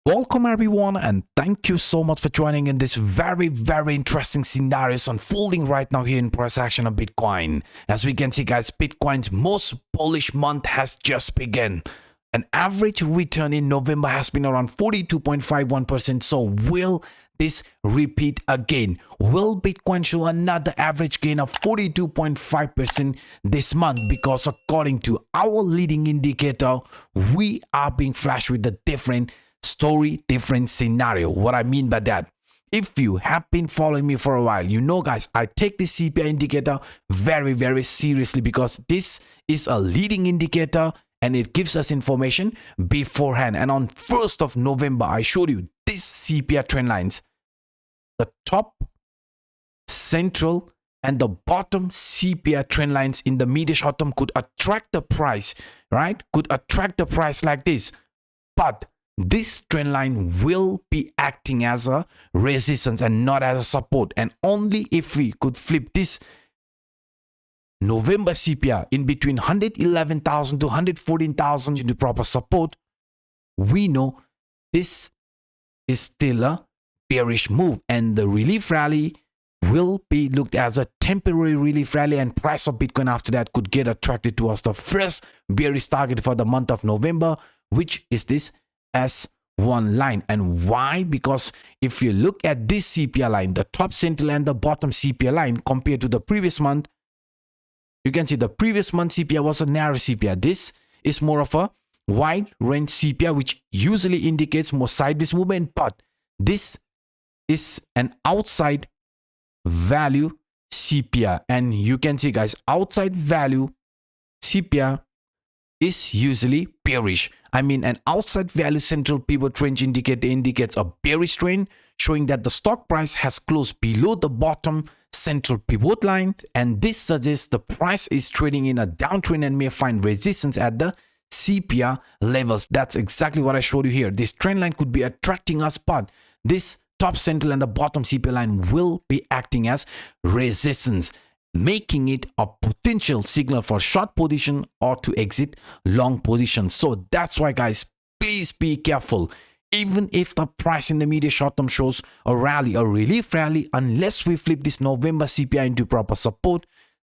Welcome everyone, and thank you so much for joining in this very interesting scenarios unfolding right now here in price action of Bitcoin. As we can see guys, Bitcoin's most bullish month has just begun. An average return in November has been around 42.51%. So will this repeat again? Will Bitcoin show another average gain of 42.5% this month? Because according to our leading indicator, we are being flashed with a different story, different scenario. What I mean by that, if you have been following me for a while, you know guys, I take this CPI indicator very seriously because this is a leading indicator and it gives us information beforehand. And on 1st of November, I showed you this CPI trend lines. The top, central, and the bottom CPI trend lines in the medium short term could attract the price, right? Could attract the price like this. But this trend line will be acting as a resistance and not as a support. And only if we could flip this November CPI in between 111,000 to 114,000 into proper support, we know this is still a bearish move, and the relief rally will be looked as a temporary relief rally, and price of Bitcoin after that could get attracted towards the first bearish target for the month of November, which is this S1 line. And why? Because if you look at this CPI line, the top, central, and the bottom CPI line compared to the previous month, you can see the previous month CPI was a narrow CPI. This is more of a wide range CPI, which usually indicates more sideways movement, but this is an outside value CPI. And you can see guys, outside value CPI is usually bearish. I mean, an outside value central pivot range indicator indicates a bearish trend, showing that the stock price has closed below the bottom central pivot line, and this suggests the price is trading in a downtrend and may find resistance at the CPI levels. That's exactly what I showed you here. This trend line could be attracting us, but this top, central, and the bottom CPI line will be acting as resistance, making it a potential signal for short position or to exit long position. So that's why guys, please be careful. Even if the price in the medium short term shows a rally, a relief rally, unless we flip this November CPI into proper support,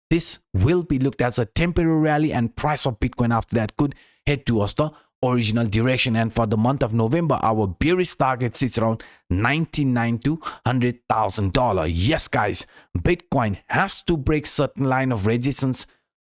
this will be looked as a temporary rally, and price of Bitcoin after that could head towards the original direction. And for the month of November, our bearish target sits around $99,000 to $100,000. Yes guys, Bitcoin has to break certain line of resistance,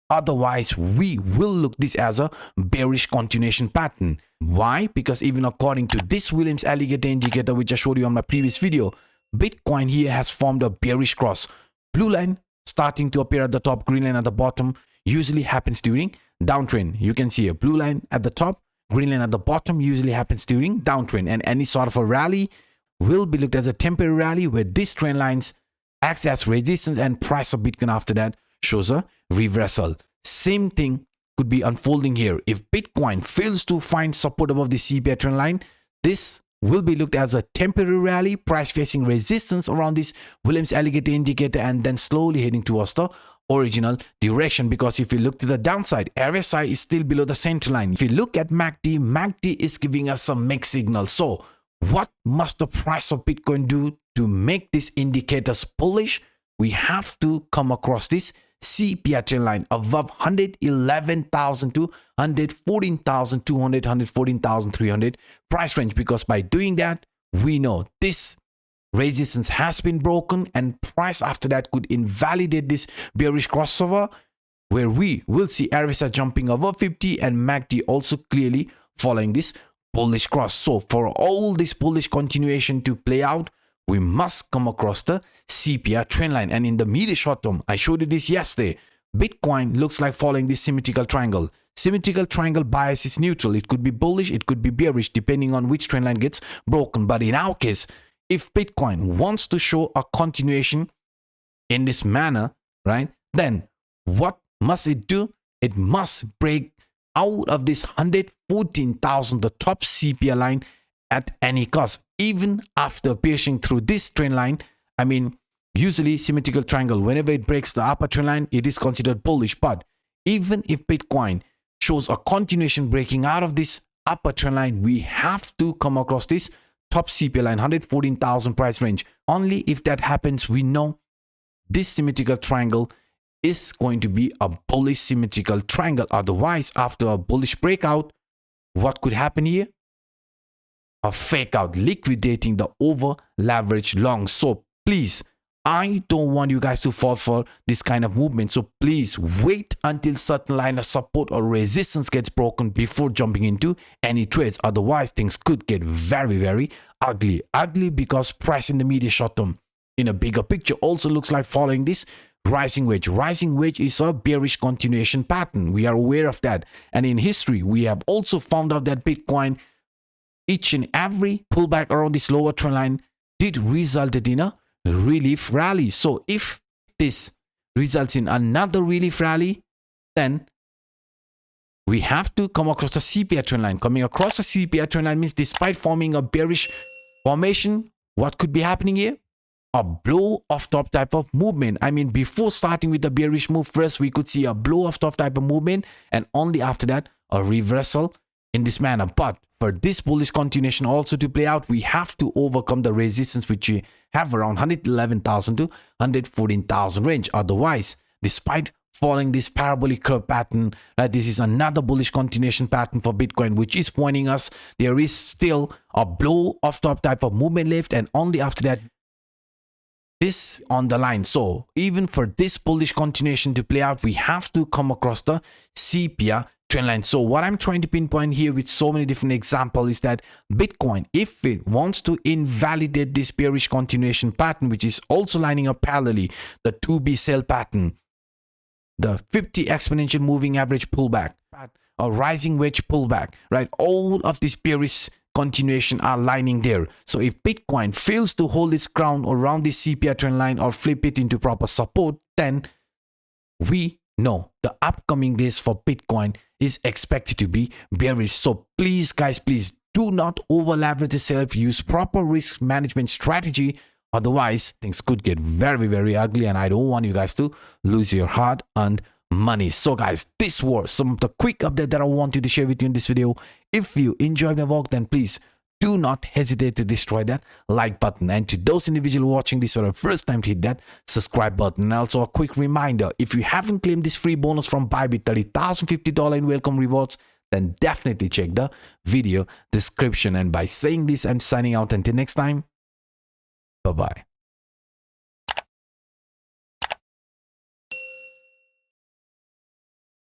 otherwise we will look this as a bearish continuation pattern. Why? Because even according to this Williams alligator indicator, which I showed you on my previous video, Bitcoin here has formed a bearish cross. Blue line starting to appear at the top, green line at the bottom, usually happens during downtrend. You can see a blue line at the top, green line at the bottom, usually happens during downtrend. And any sort of a rally will be looked as a temporary rally where this trend lines acts as resistance, and price of Bitcoin after that shows a reversal. Same thing could be unfolding here. If Bitcoin fails to find support above the CPI trend line, this will be looked as a temporary rally, price facing resistance around this Williams alligator indicator, and then slowly heading towards the original direction. Because if you look to the downside, RSI is still below the center line. If you look at MACD is giving us some mixed signal. So what must the price of Bitcoin do to make these indicators bullish? We have to come across this CPI trend line above 111,000 to 114,200, 114,300 price range, because by doing that, we know this resistance has been broken, and price after that could invalidate this bearish crossover, where we will see RSI jumping above 50 and MACD also clearly following this bullish cross. So for all this bullish continuation to play out, we must come across the CPI trend line. And in the medium short term, I showed you this yesterday, Bitcoin looks like following this symmetrical triangle. Symmetrical triangle bias is neutral. It could be bullish, it could be bearish, depending on which trend line gets broken. But in our case, if Bitcoin wants to show a continuation in this manner, right, then what must it do? It must break out of this 114,000, the top CPI line, at any cost. Even after piercing through this trend line, I mean, usually symmetrical triangle, whenever it breaks the upper trend line, it is considered bullish. But even if Bitcoin shows a continuation breaking out of this upper trend line, we have to come across this top CPI line, 114,000 price range. Only if that happens, we know this symmetrical triangle is going to be a bullish symmetrical triangle. Otherwise, after a bullish breakout, what could happen here? A fake out, liquidating the over leveraged long. So please, I don't want you guys to fall for this kind of movement. So please wait until certain line of support or resistance gets broken before jumping into any trades. Otherwise, things could get very, very ugly. Ugly because price in the media short term in a bigger picture also looks like following this rising wedge. Rising wedge is a bearish continuation pattern. We are aware of that. And in history, we have also found out that Bitcoin, each and every pullback around this lower trend line did resulted in a relief rally. So if this results in another relief rally, then we have to come across the CPI trend line. Coming across the CPI trend line means despite forming a bearish formation, what could be happening here? A blow off top type of movement. I mean, before starting with the bearish move, first we could see a blow off top type of movement, and only after that a reversal in this manner. But for this bullish continuation also to play out, we have to overcome the resistance which we have around 111,000 to 114,000 range. Otherwise, despite following this parabolic curve pattern, this is another bullish continuation pattern for Bitcoin, which is pointing us there is still a blow off top type of movement left, and only after that this on the line. So even for this bullish continuation to play out, we have to come across the CPI trend line. So what I'm trying to pinpoint here with so many different examples is that Bitcoin, if it wants to invalidate this bearish continuation pattern, which is also lining up parallelly, the 2B sell pattern, the 50 exponential moving average pullback, a rising wedge pullback, right? All of this bearish continuation are lining there. So if Bitcoin fails to hold its ground around this CPI trend line or flip it into proper support, then we know the upcoming days for Bitcoin is expected to be bearish. So please guys, please do not over leverage yourself. Use proper risk management strategy. Otherwise, things could get very, very ugly, and I don't want you guys to lose your hard-earned money. So guys, this was some of the quick update that I wanted to share with you in this video. If you enjoyed my work, then please do not hesitate to destroy that like button, and to those individuals watching this for the first time, to hit that subscribe button. And also a quick reminder, if you haven't claimed this free bonus from Bybit, $30,050 in welcome rewards, then definitely check the video description. And by saying this, I'm signing out. Until next time, bye bye.